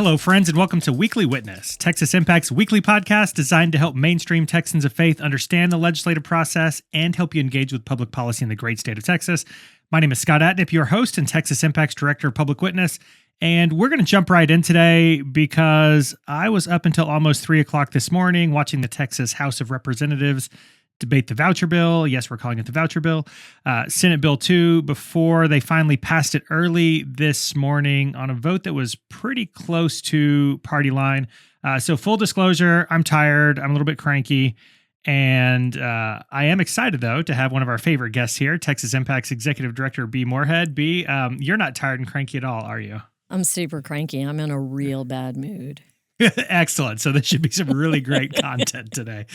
Hello, friends, and welcome to Weekly Witness, Texas Impact's weekly podcast designed to help mainstream Texans of faith understand the legislative process and help you engage with public policy in the great state of Texas. My name is Scott Atnip, your host and Texas Impact's Director of Public Witness, and we're going to jump right in today because I was up until almost 3 o'clock this morning watching the Texas House of Representatives debate the voucher bill. Yes, we're calling it the voucher bill. Senate Bill 2, before they finally passed it early this morning on a vote that was pretty close to party line. So full disclosure, I'm tired. I'm a little bit cranky. And I am excited, though, to have one of our favorite guests here, Texas Impact's Executive Director, Bee Moorhead. Bee, you're not tired and cranky at all, are you? I'm super cranky. I'm in a real bad mood. Excellent. So this should be some really great content today.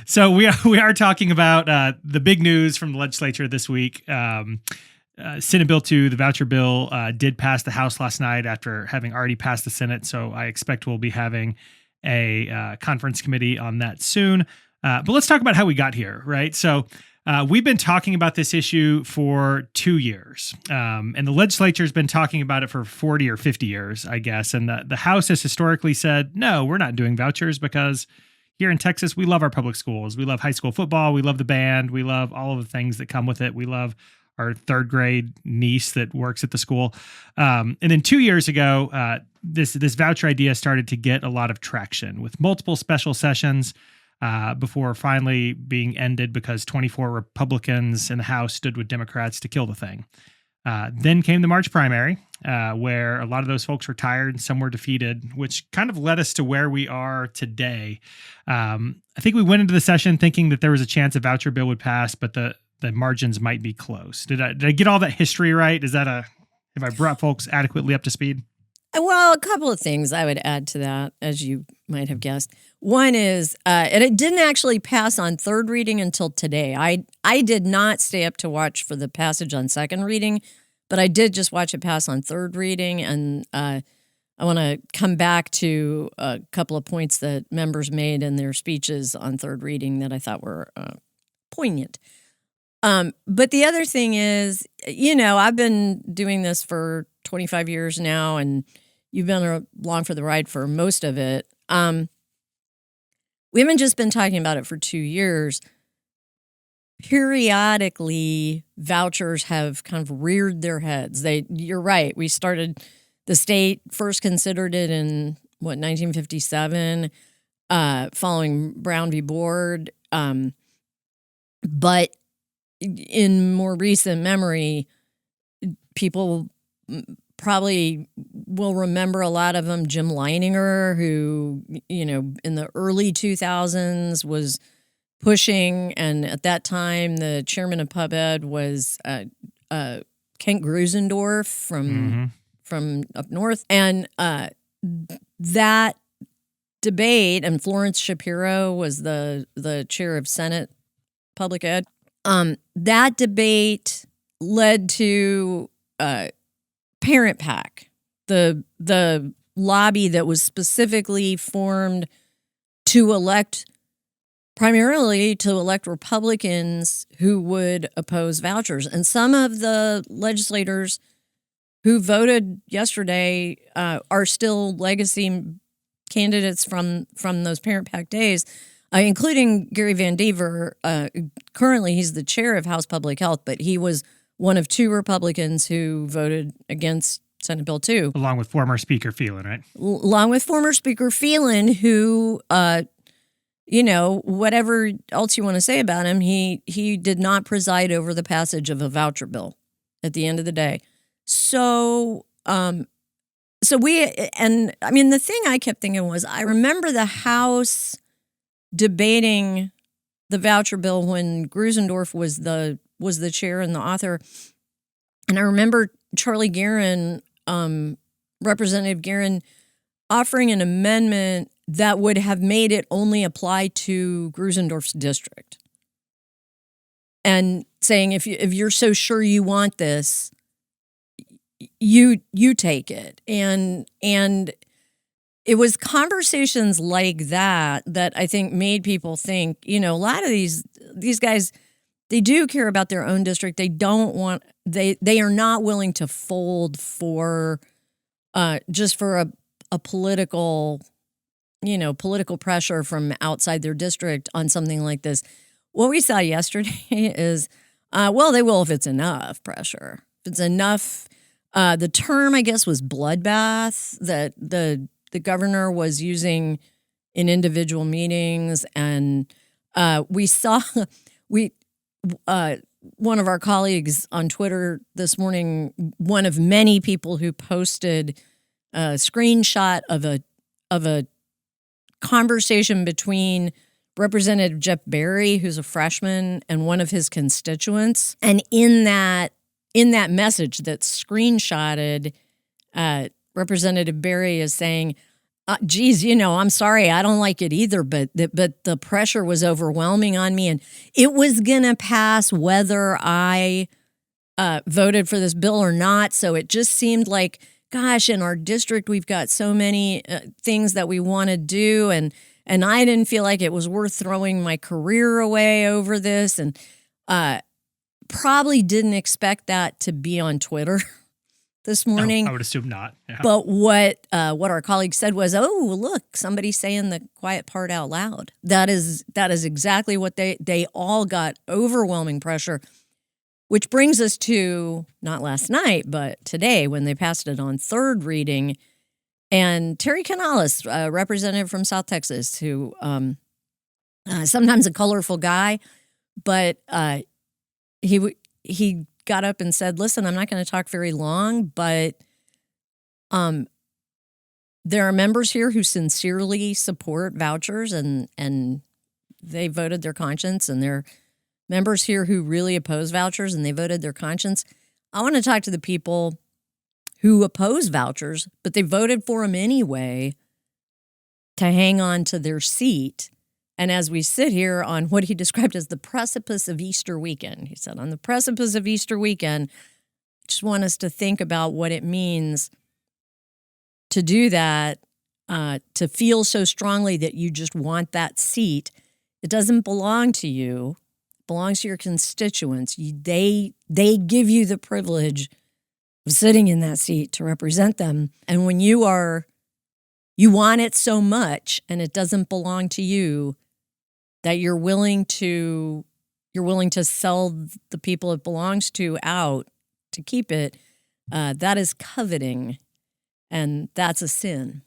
So we are talking about the big news from the legislature this week. Senate Bill 2, the voucher bill, did pass the House last night after having already passed the Senate. So I expect we'll be having a conference committee on that soon. But let's talk about how we got here, right? So we've been talking about this issue for 2 years, and the legislature has been talking about it for 40 or 50 years, I guess. And the House has historically said, no, we're not doing vouchers because here in Texas, we love our public schools. We love high school football. We love the band. We love all of the things that come with it. We love our third grade niece that works at the school. And then 2 years ago, this voucher idea started to get a lot of traction with multiple special sessions before finally being ended because 24 Republicans in the House stood with Democrats to kill the thing. Then came the March primary, where a lot of those folks were tired and some were defeated, which kind of led us to where we are today. I think we went into the session thinking that there was a chance a voucher bill would pass, but the margins might be close. Did I get all that history right? Have I brought folks adequately up to speed? Well, a couple of things I would add to that, as you might have guessed. One is, and it didn't actually pass on third reading until today. I did not stay up to watch for the passage on second reading, but I did just watch it pass on third reading. And I want to come back to a couple of points that members made in their speeches on third reading that I thought were poignant. But the other thing is, I've been doing this for 25 years now, and you've been along for the ride for most of it. We haven't just been talking about it for 2 years. Periodically, vouchers have kind of reared their heads. You're right. The state first considered it in 1957, following Brown v. Board. But in more recent memory, people probably will remember a lot of them. Jim Leininger, who, in the early 2000s was pushing, and at that time, the chairman of Pub Ed was Kent Grusendorf from up north. And that debate, and Florence Shapiro was the chair of Senate Public Ed. That debate led to Parent PAC, the lobby that was specifically formed primarily to elect Republicans who would oppose vouchers. And some of the legislators who voted yesterday are still legacy candidates from those Parent PAC days. Including Gary Van Dever. Currently, he's the chair of House Public Health, but he was one of 2 Republicans who voted against Senate Bill 2. Along with former Speaker Phelan, right? Along with former Speaker Phelan, who, whatever else you want to say about him, he did not preside over the passage of a voucher bill at the end of the day. The thing I kept thinking was, I remember the House debating the voucher bill when Grusendorf was the chair and the author. And I remember Charlie Guerin, Representative Guerin, offering an amendment that would have made it only apply to Grusendorf's district. And saying, if you're so sure you want this, you take it. And it was conversations like that I think made people think, a lot of these guys, they do care about their own district. They are not willing to fold for just for a political pressure from outside their district on something like this. What we saw yesterday is, they will if it's enough pressure. If it's enough, the term, I guess, was bloodbath that the governor was using in individual meetings. And we saw, one of our colleagues on Twitter this morning, one of many people who posted a screenshot of a conversation between Representative Jeff Berry, who's a freshman, and one of his constituents. And in that message that's screenshotted, Representative Berry is saying, geez, I'm sorry, I don't like it either, but the pressure was overwhelming on me, and it was going to pass whether I voted for this bill or not. So it just seemed like, gosh, in our district, we've got so many things that we want to do, and I didn't feel like it was worth throwing my career away over this, and probably didn't expect that to be on Twitter this morning. No, I would assume not. Yeah. But what our colleague said was, "Oh, look, somebody's saying the quiet part out loud." That is exactly what they all got, overwhelming pressure. Which brings us to not last night, but today when they passed it on third reading. And Terry Canales, a representative from South Texas, who sometimes a colorful guy, but he got up and said, "Listen, I'm not going to talk very long, but there are members here who sincerely support vouchers and they voted their conscience, and there are members here who really oppose vouchers and they voted their conscience. I want to talk to the people who oppose vouchers, but they voted for them anyway to hang on to their seat." And as we sit here on what he described as the precipice of Easter weekend, he said, on the precipice of Easter weekend, I just want us to think about what it means to do that, to feel so strongly that you just want that seat. It doesn't belong to you. It belongs to your constituents. They give you the privilege of sitting in that seat to represent them. And when you want it so much and it doesn't belong to you, that you're willing to sell the people it belongs to out to keep it, that is coveting, and that's a sin.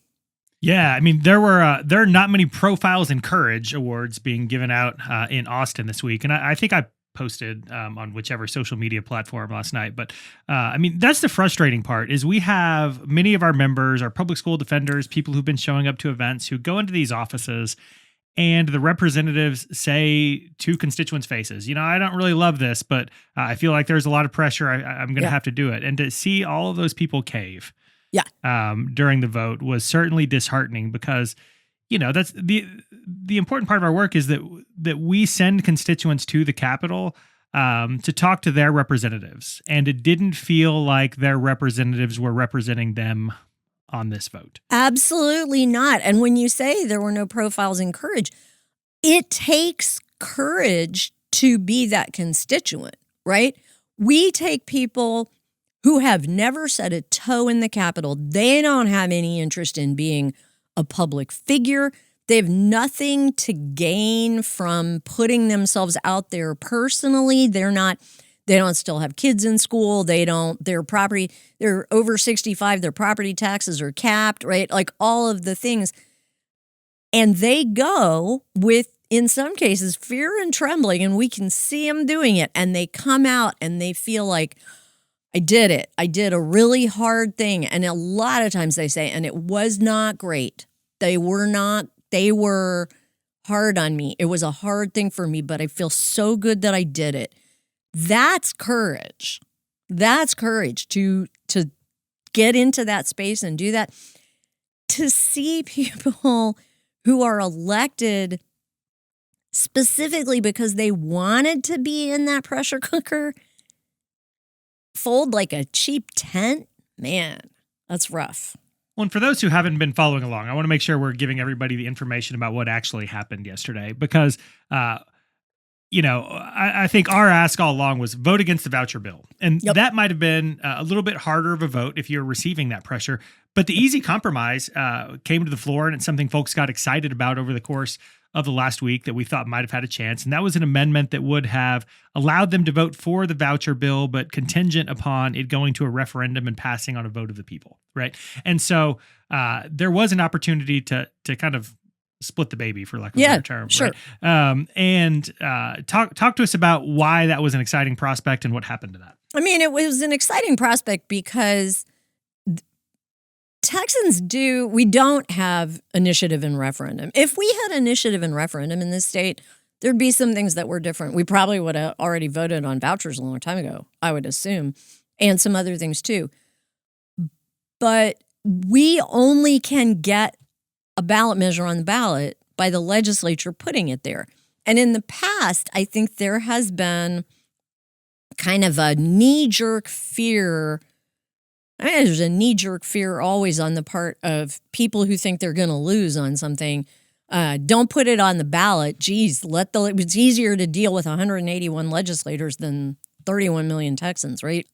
Yeah, I mean, there are not many profiles in courage awards being given out in Austin this week, and I think I posted on whichever social media platform last night. But I mean, that's the frustrating part, is we have many of our members, our public school defenders, people who've been showing up to events, who go into these offices, and the representatives say to constituents' faces, I don't really love this, but I feel like there's a lot of pressure. I'm going to have to do it. And to see all of those people cave during the vote was certainly disheartening, because, that's the important part of our work, is that we send constituents to the Capitol to talk to their representatives. And it didn't feel like their representatives were representing them on this vote. Absolutely not. And when you say there were no profiles in courage, it takes courage to be that constituent, right? We take people who have never set a toe in the Capitol. They don't have any interest in being a public figure. They have nothing to gain from putting themselves out there personally. They don't still have kids in school. They're over 65, their property taxes are capped, right? Like all of the things. And they go with, in some cases, fear and trembling, and we can see them doing it. And they come out and they feel like, I did it. I did a really hard thing. And a lot of times they say, and it was not great. They were hard on me. It was a hard thing for me, but I feel so good that I did it. That's courage. That's courage to get into that space and do that. To see people who are elected specifically because they wanted to be in that pressure cooker fold like a cheap tent, man, that's rough. Well, and for those who haven't been following along, I want to make sure we're giving everybody the information about what actually happened yesterday, because I think our ask all along was vote against the voucher bill. And that might have been a little bit harder of a vote if you're receiving that pressure. But the easy compromise came to the floor, and it's something folks got excited about over the course of the last week that we thought might have had a chance. And that was an amendment that would have allowed them to vote for the voucher bill, but contingent upon it going to a referendum and passing on a vote of the people, right? And so there was an opportunity to kind of split the baby, for lack of a better term. Sure. Right? Talk to us about why that was an exciting prospect and what happened to that. I mean, it was an exciting prospect because Texans we don't have initiative and referendum. If we had initiative and referendum in this state, there'd be some things that were different. We probably would have already voted on vouchers a long time ago, I would assume, and some other things too. But we only can get a ballot measure on the ballot by the legislature putting it there. And in the past, I think there has been kind of a knee-jerk fear. There's a knee-jerk fear always on the part of people who think they're going to lose on something. Don't put it on the ballot. Geez, it's easier to deal with 181 legislators than 31 million Texans, right?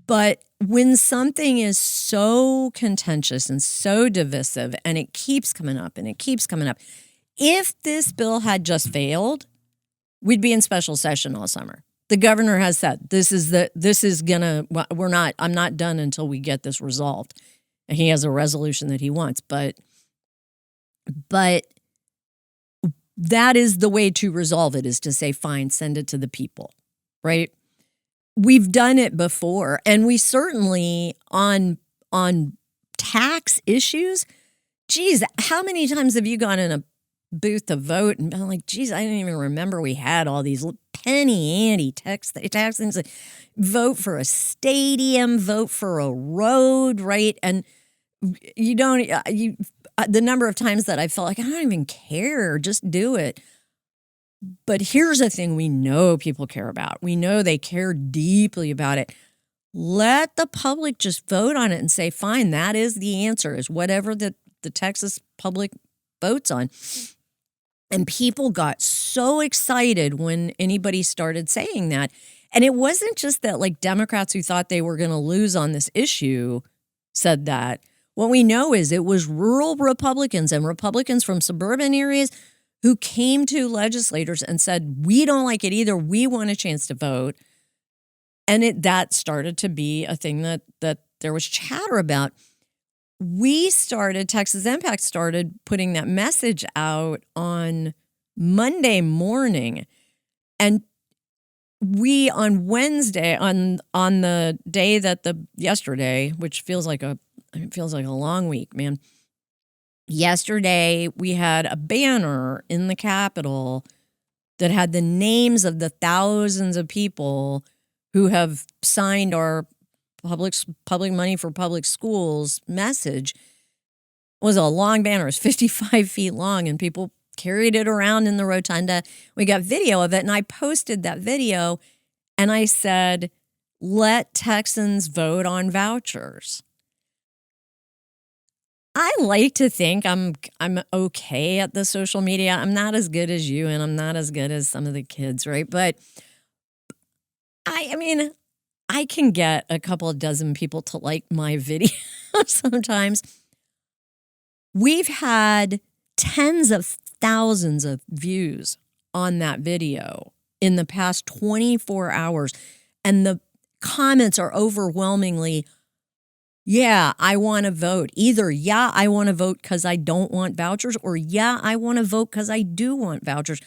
But when something is so contentious and so divisive, and it keeps coming up and it keeps coming up, if this bill had just failed, we'd be in special session all summer. The governor has said I'm not done until we get this resolved. And he has a resolution that he wants, but that is the way to resolve it, is to say, fine, send it to the people, right? We've done it before, and we certainly on tax issues. Geez, how many times have you gone in a booth to vote and been like, geez, I didn't even remember we had all these penny ante tax things. Like, vote for a stadium, vote for a road, right? And the number of times that I felt like, I don't even care, just do it. But here's the thing we know people care about. We know they care deeply about it. Let the public just vote on it and say, fine, that is the answer, is whatever the Texas public votes on. And people got so excited when anybody started saying that. And it wasn't just that, like, Democrats who thought they were going to lose on this issue said that. What we know is it was rural Republicans and Republicans from suburban areas who came to legislators and said, we don't like it either. We want a chance to vote. And that started to be a thing that there was chatter about. Texas Impact started putting that message out on Monday morning. And we on Wednesday, on the day that yesterday, which feels like a long week, man. Yesterday, we had a banner in the Capitol that had the names of the thousands of people who have signed our public money for public schools message. It was a long banner. It was 55 feet long, and people carried it around in the rotunda. We got video of it, and I posted that video, and I said, let Texans vote on vouchers. I like to think I'm okay at the social media. I'm not as good as you, and I'm not as good as some of the kids, right? But I mean, I can get a couple of dozen people to like my video sometimes. We've had tens of thousands of views on that video in the past 24 hours. And the comments are overwhelmingly, yeah, I want to vote. Either, yeah, I want to vote because I don't want vouchers, or yeah, I want to vote because I do want vouchers.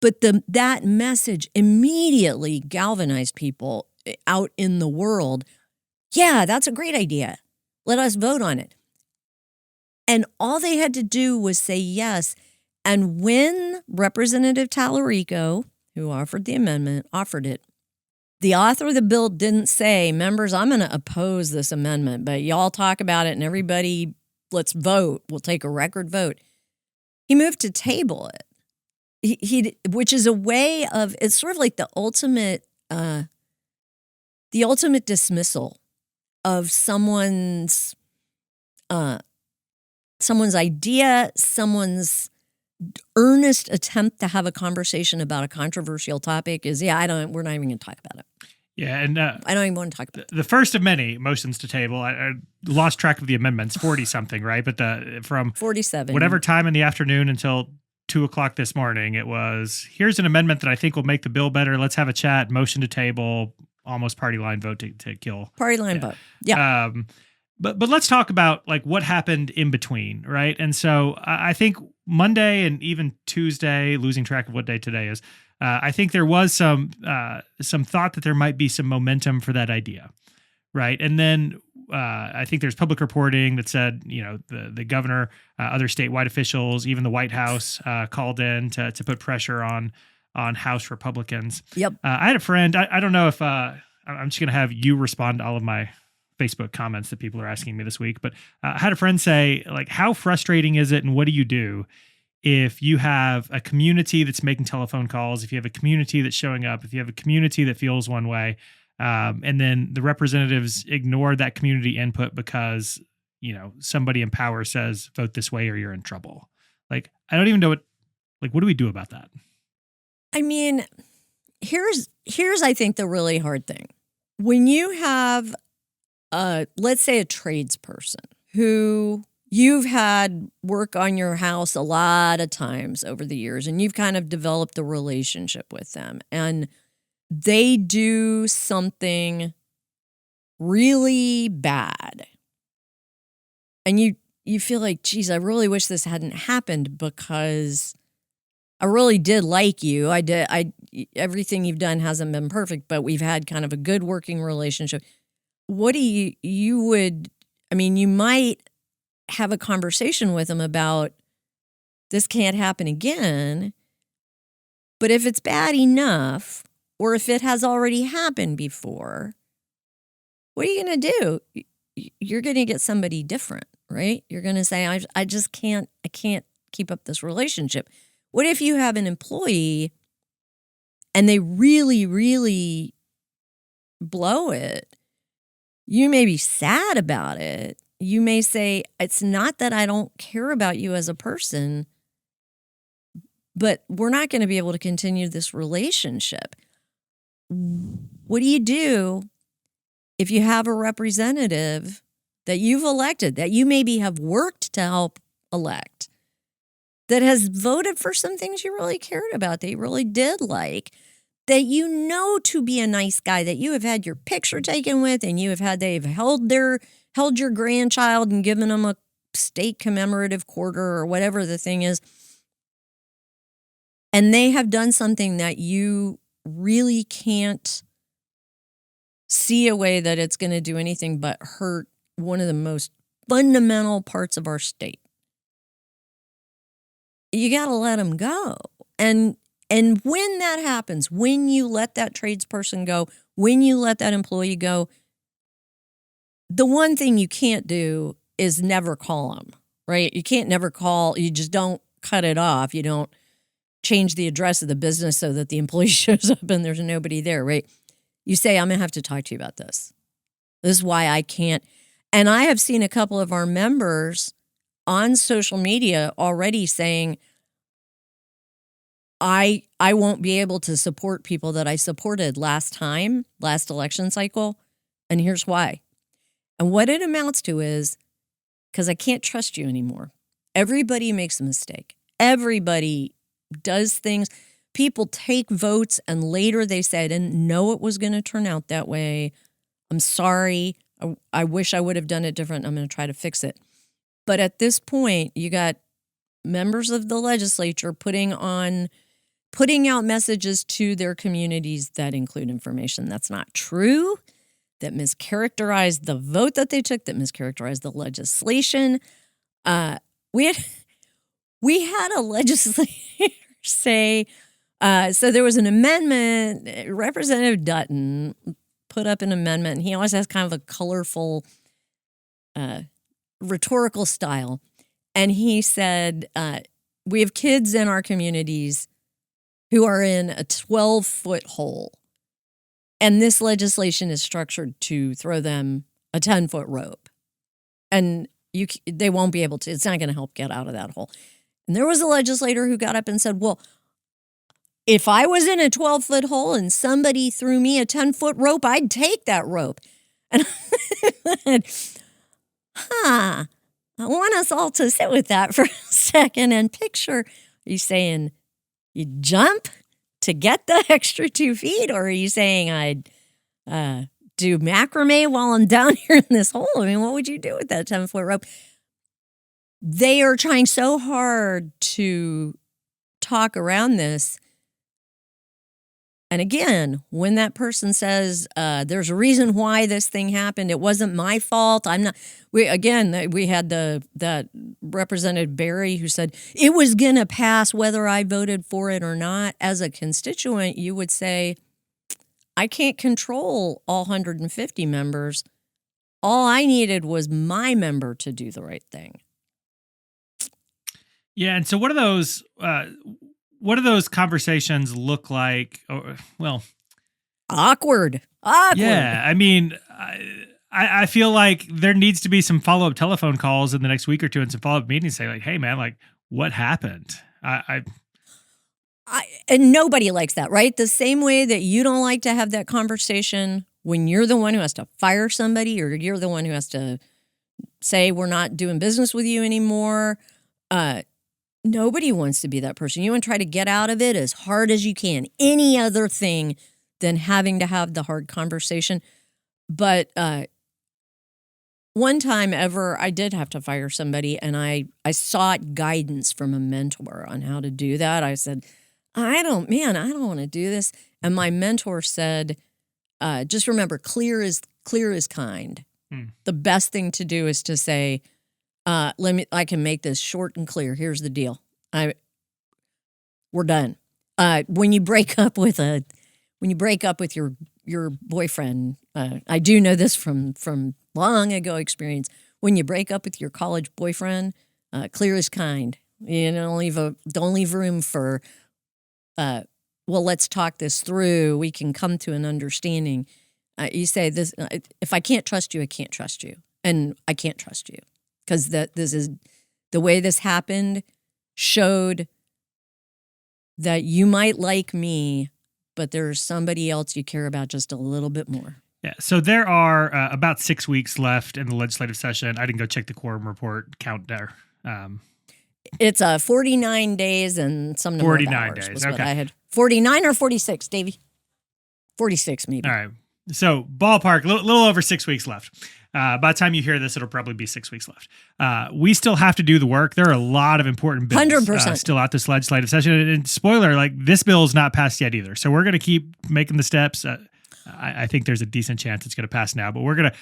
But that message immediately galvanized people out in the world. Yeah, that's a great idea. Let us vote on it. And all they had to do was say yes. And when Representative Tallarico, who offered the amendment, offered it, the author of the bill didn't say, members, I'm going to oppose this amendment, but y'all talk about it and everybody, let's vote. We'll take a record vote. He moved to table it. He which is a way of, it's sort of like the ultimate dismissal of someone's idea, someone's earnest attempt to have a conversation about a controversial topic is, we're not even going to talk about it. Yeah, and I don't even want to talk about the first of many motions to table. I lost track of the amendments, 40 something, right? But from 47. whatever time in the afternoon until 2:00 this morning, it was, here's an amendment that I think will make the bill better. Let's have a chat, motion to table, almost party line vote to kill. Party line vote. Yeah. But let's talk about like what happened in between, right? And so I think Monday and even Tuesday, losing track of what day today is, I think there was some thought that there might be some momentum for that idea, right? And then I think there's public reporting that said, the governor, other statewide officials, even the White House called in to put pressure on House Republicans. Yep. I had a friend. I don't know if I'm just going to have you respond to all of my Facebook comments that people are asking me this week, but I had a friend say, like, how frustrating is it, and what do you do if you have a community that's making telephone calls, if you have a community that's showing up, if you have a community that feels one way, and then the representatives ignore that community input because, somebody in power says, vote this way or you're in trouble. Like, I don't even know what do we do about that? I mean, here's I think the really hard thing. When you have let's say a tradesperson who you've had work on your house a lot of times over the years, and you've kind of developed a relationship with them, and they do something really bad, and you feel like, geez, I really wish this hadn't happened because I really did like you. Everything you've done hasn't been perfect, but we've had kind of a good working relationship. What do you might have a conversation with them about this can't happen again. But if it's bad enough, or if it has already happened before, what are you going to do? You're going to get somebody different, right? You're going to say, I can't keep up this relationship. What if you have an employee and they really, really blow it? You may be sad about it. You may say, it's not that I don't care about you as a person, but we're not going to be able to continue this relationship. What do you do if you have a representative that you've elected, that you maybe have worked to help elect, that has voted for some things you really cared about, that you really did like, that you know to be a nice guy, that you have had your picture taken with, and they've held your grandchild and given them a state commemorative quarter or whatever the thing is, and they have done something that you really can't see a way that it's going to do anything but hurt one of the most fundamental parts of our state. You got to let them go. And when that happens, when you let that tradesperson go, when you let that employee go, the one thing you can't do is never call them, right? You can't never call. You just don't cut it off. You don't change the address of the business so that the employee shows up and there's nobody there, right? You say, I'm going to have to talk to you about this. This is why I can't. And I have seen a couple of our members on social media already saying, I won't be able to support people that I supported last election cycle, and here's why. And what it amounts to is, because I can't trust you anymore. Everybody makes a mistake. Everybody does things. People take votes, and later they say, I didn't know it was going to turn out that way. I'm sorry. I wish I would have done it different. I'm going to try to fix it. But at this point, you got members of the legislature putting out messages to their communities that include information that's not true, that mischaracterized the vote that they took, that mischaracterized the legislation. We had a legislator say, so there was an amendment, Representative Dutton put up an amendment, and he always has kind of a colorful rhetorical style. And he said, we have kids in our communities who are in a 12-foot hole. And this legislation is structured to throw them a 10-foot rope. And they won't be able to. It's not going to help get out of that hole. And there was a legislator who got up and said, well, If I was in a 12-foot hole and somebody threw me a 10-foot rope, I'd take that rope. And I want us all to sit with that for a second and picture, are you saying you jump to get the extra 2 feet? Or are you saying I'd do macrame while I'm down here in this hole? I mean, what would you do with that 10-foot rope? They are trying so hard to talk around this. And again, when that person says, there's a reason why this thing happened, it wasn't my fault. I'm not. We had that Representative Barry who said it was going to pass whether I voted for it or not. As a constituent, you would say, I can't control all 150 members. All I needed was my member to do the right thing. Yeah, and so what do those conversations look like? Well, awkward. Yeah, I mean, I feel like there needs to be some follow-up telephone calls in the next week or two and some follow-up meetings. Say like, hey man, like what happened? And nobody likes that, right? The same way that you don't like to have that conversation when you're the one who has to fire somebody or you're the one who has to say we're not doing business with you anymore. Nobody wants to be that person. You want to try to get out of it as hard as you can. Any other thing than having to have the hard conversation. But one time ever, I did have to fire somebody, and I sought guidance from a mentor on how to do that. I said, I don't want to do this. And my mentor said, just remember, clear is kind. The best thing to do is to say, I can make this short and clear. Here's the deal. We're done. When you break up with your boyfriend, I do know this from long ago experience. When you break up with your college boyfriend, clear is kind. You don't leave room for, well, let's talk this through. We can come to an understanding. You say this, if I can't trust you, I can't trust you. And I can't trust you. Because this is the way this happened showed that you might like me, but there's somebody else you care about just a little bit more. Yeah. So there are about 6 weeks left in the legislative session. I didn't go check the quorum report count there. It's 49 days and some number 49 of hours. Days. Okay. I had 49 or 46, Davey. 46 maybe. All right. So ballpark, little over 6 weeks left. By the time you hear this, it'll probably be 6 weeks left. We still have to do the work. There are a lot of important bills 100%. Still out this legislative session. And spoiler, like this bill is not passed yet either. So we're going to keep making the steps. I think there's a decent chance it's going to pass now, but we're gonna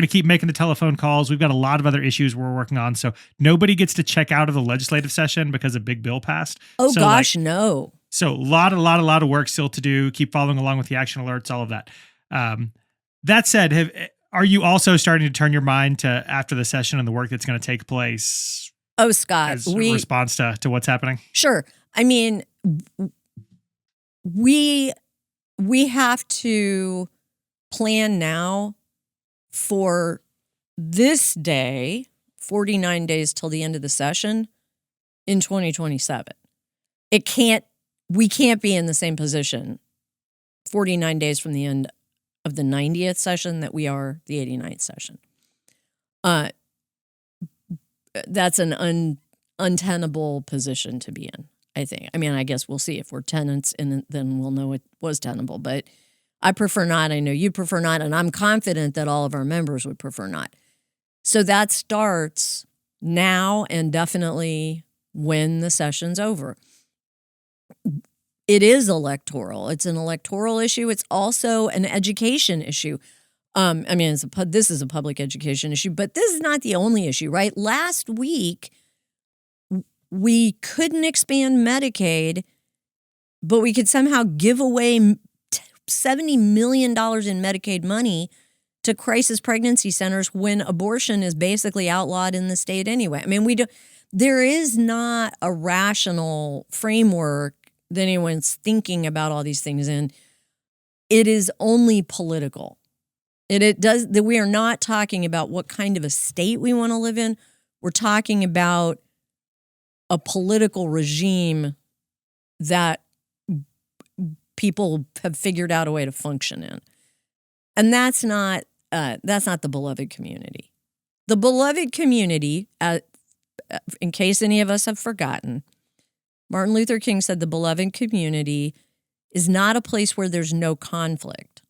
keep making the telephone calls. We've got a lot of other issues we're working on. So nobody gets to check out of the legislative session because a big bill passed. Oh gosh, no. So a lot of work still to do. Keep following along with the action alerts, all of that. That said, are you also starting to turn your mind to after the session and the work that's going to take place? Oh, Scott, as a response to what's happening? Sure. I mean, we have to plan now for this day, 49 days till the end of the session in 2027. We can't be in the same position 49 days from the end of the 90th session that we are the 89th session. That's an untenable position to be in, I think. I mean, I guess we'll see. If we're tenants, and then we'll know it was tenable. But I prefer not. I know you prefer not, and I'm confident that all of our members would prefer not. So that starts now and definitely when the session's over. It is electoral. It's an electoral issue. It's also an education issue. I mean, this is a public education issue, but this is not the only issue, right? Last week, we couldn't expand Medicaid, but we could somehow give away $70 million in Medicaid money to crisis pregnancy centers when abortion is basically outlawed in the state anyway. I mean, there is not a rational framework that anyone's thinking about all these things in. It is only political. That we are not talking about what kind of a state we want to live in. We're talking about a political regime that people have figured out a way to function in. And that's not the beloved community. The beloved community, in case any of us have forgotten, Martin Luther King said the beloved community is not a place where there's no conflict.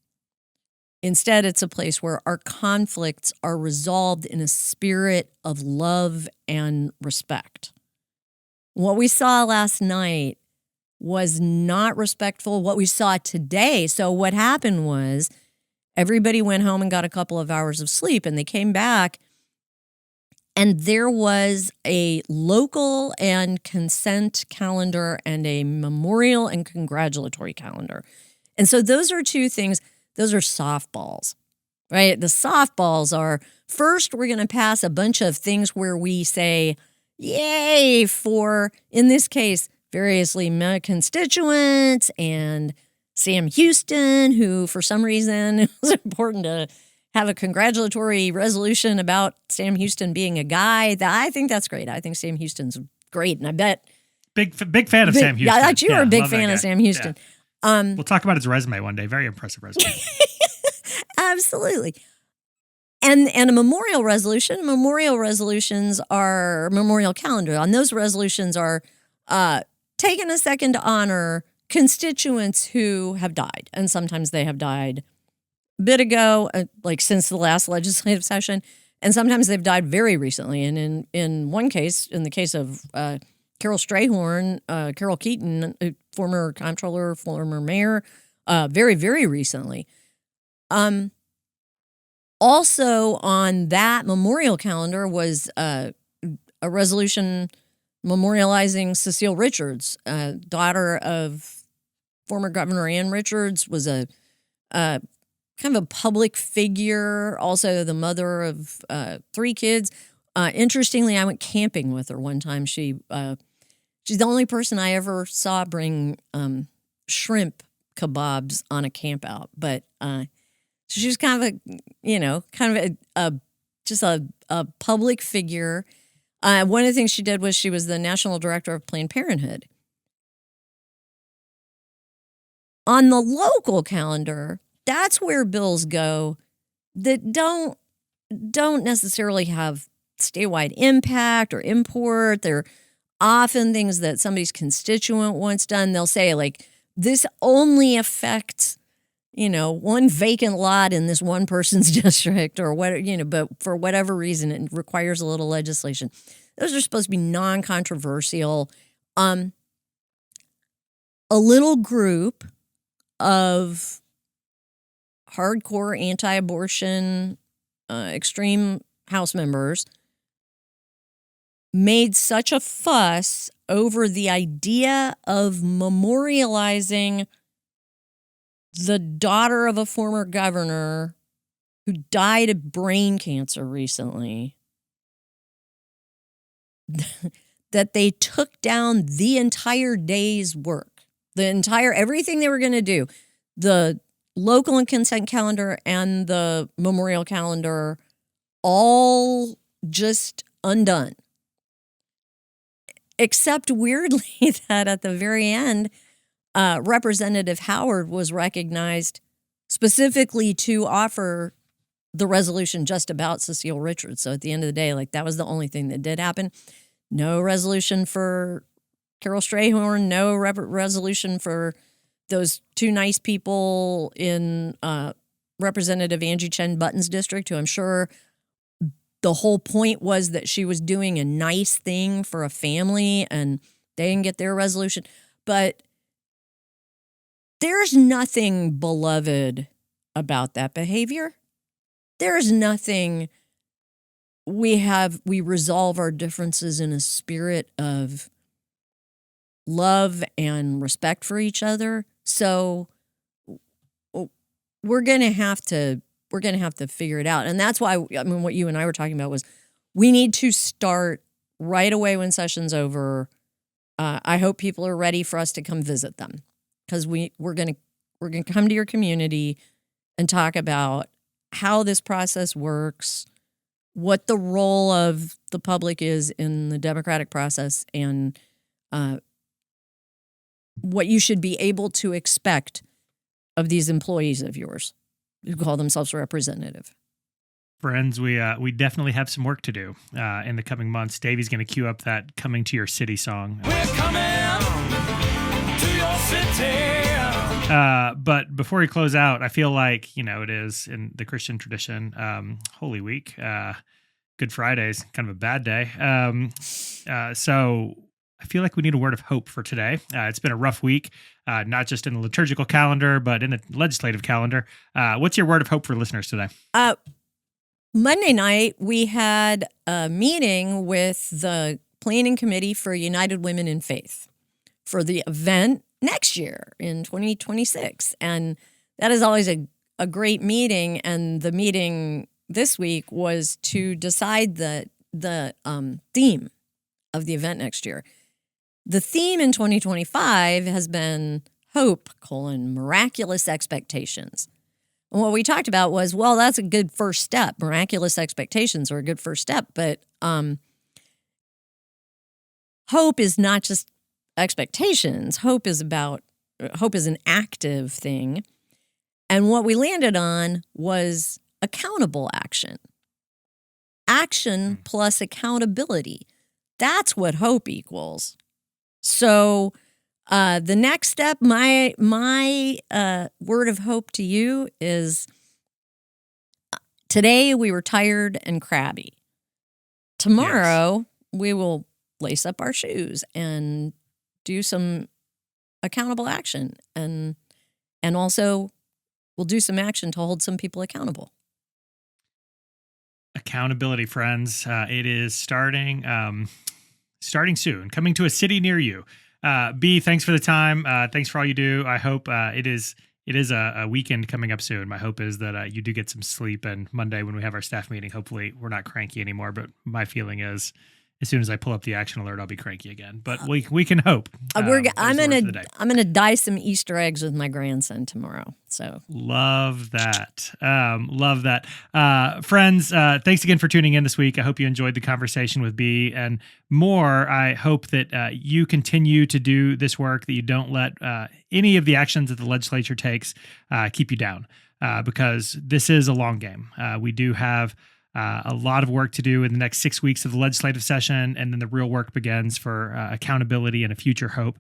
Instead, it's a place where our conflicts are resolved in a spirit of love and respect. What we saw last night was not respectful. What we saw today, so what happened was everybody went home and got a couple of hours of sleep, and they came back, and there was a local and consent calendar and a memorial and congratulatory calendar. And so those are two things. Those are softballs, right? The softballs are, first, we're going to pass a bunch of things where we say, yay, for, in this case, variously my constituents and Sam Houston, who for some reason it was important to have a congratulatory resolution about Sam Houston being a guy. I think that's great. I think Sam Houston's great, and I bet big fan of Sam Houston. Yeah, you are a big fan of Sam Houston. Yeah. We'll talk about his resume one day. Very impressive resume. Absolutely. And a memorial resolution. Memorial resolutions are memorial calendar. On those resolutions are taking a second to honor constituents who have died, and sometimes they have died a bit ago, like since the last legislative session, and sometimes they've died very recently. And in one case, in the case of Carol Strayhorn, Carol Keaton, former comptroller, former mayor, very, very recently. Also on that memorial calendar was a resolution memorializing Cecile Richards, daughter of former Governor Ann Richards, was a kind of a public figure, also the mother of 3 kids. Interestingly, I went camping with her one time. She's the only person I ever saw bring shrimp kebabs on a camp out. But she was kind of a public figure. One of the things she did was she was the national director of Planned Parenthood. On the local calendar, that's where bills go that don't necessarily have statewide impact or import. They're often things that somebody's constituent wants done. They'll say, like, this only affects, one vacant lot in this one person's district or what, but for whatever reason, it requires a little legislation. Those are supposed to be non-controversial. A little group of hardcore anti-abortion, extreme House members made such a fuss over the idea of memorializing the daughter of a former governor who died of brain cancer recently that they took down the entire day's work, everything they were going to do, the local and consent calendar and the memorial calendar, all just undone. Except weirdly that at the very end, Representative Howard was recognized specifically to offer the resolution just about Cecile Richards. So at the end of the day, that was the only thing that did happen. No resolution for Carol Strayhorn, no resolution for those 2 nice people in Representative Angie Chen Button's district, who I'm sure the whole point was that she was doing a nice thing for a family and they didn't get their resolution. But there's nothing beloved about that behavior. There's nothing. We resolve our differences in a spirit of love and respect for each other. So we're going to have to figure it out. And that's why, what you and I were talking about was we need to start right away when session's over. I hope people are ready for us to come visit them, because we're going to come to your community and talk about how this process works, what the role of the public is in the democratic process, and what you should be able to expect of these employees of yours who call themselves representative. Friends, we definitely have some work to do in the coming months. Davey's going to cue up that "Coming to Your City" song. We're coming to your city. But before we close out, I feel like, it is in the Christian tradition, Holy Week, Good Friday's kind of a bad day. So I feel like we need a word of hope for today. It's been a rough week, not just in the liturgical calendar, but in the legislative calendar. What's your word of hope for listeners today? Monday night, we had a meeting with the planning committee for United Women in Faith for the event next year in 2026. And that is always a great meeting. And the meeting this week was to decide the theme of the event next year. The theme in 2025 has been hope, miraculous expectations. And what we talked about was, well, that's a good first step. Miraculous expectations are a good first step. But hope is not just expectations. Hope is an active thing. And what we landed on was accountable action. Action plus accountability. That's what hope equals. So the next step, my word of hope to you is today we were tired and crabby. Tomorrow we will lace up our shoes and do some accountable action, and also we'll do some action to hold some people accountable. Accountability, friends. It is starting soon, coming to a city near you. Bee, thanks for the time. Thanks for all you do. I hope it is a weekend coming up soon. My hope is that you do get some sleep, and Monday when we have our staff meeting, hopefully we're not cranky anymore. But my feeling is, as soon as I pull up the action alert, I'll be cranky again. But we can hope. I'm gonna dye some Easter eggs with my grandson tomorrow. So love that. Love that. Friends, thanks again for tuning in this week. I hope you enjoyed the conversation with Bee, and more, I hope that you continue to do this work, that you don't let any of the actions that the legislature takes keep you down, because this is a long game. We do have a lot of work to do in the next 6 weeks of the legislative session, and then the real work begins for accountability and a future hope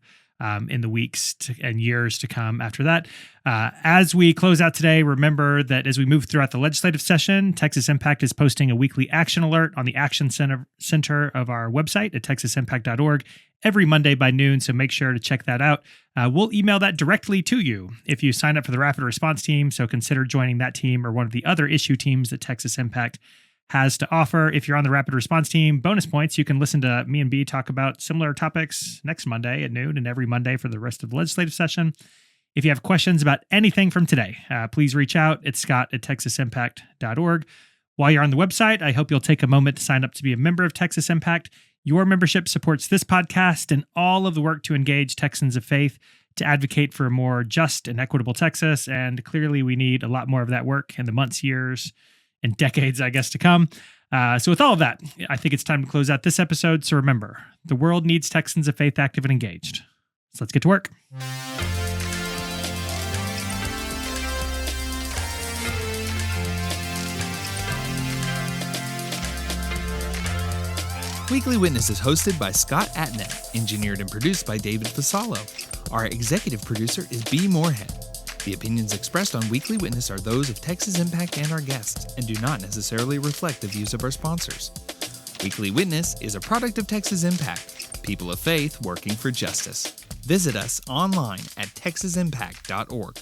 in the weeks and years to come after that. As we close out today, remember that as we move throughout the legislative session, Texas Impact is posting a weekly action alert on the Action Center of our website at texasimpact.org every Monday by noon, so make sure to check that out. We'll email that directly to you if you sign up for the Rapid Response Team, so consider joining that team or one of the other issue teams that Texas Impact has to offer. If you're on the Rapid Response Team, bonus points, you can listen to me and Bee talk about similar topics next Monday at noon and every Monday for the rest of the legislative session. If you have questions about anything from today, please reach out. It's scott@texasimpact.org. While you're on the website, I hope you'll take a moment to sign up to be a member of Texas Impact. Your membership supports this podcast and all of the work to engage Texans of faith to advocate for a more just and equitable Texas. And clearly we need a lot more of that work in the months, years, and decades, I guess, to come. So with all of that, I think it's time to close out this episode. So remember, the world needs Texans of faith active and engaged. So let's get to work. Weekly Witness is hosted by Scott Atnet, engineered and produced by David Fasalo. Our executive producer is Bee Moorhead. The opinions expressed on Weekly Witness are those of Texas Impact and our guests, and do not necessarily reflect the views of our sponsors. Weekly Witness is a product of Texas Impact, people of faith working for justice. Visit us online at texasimpact.org.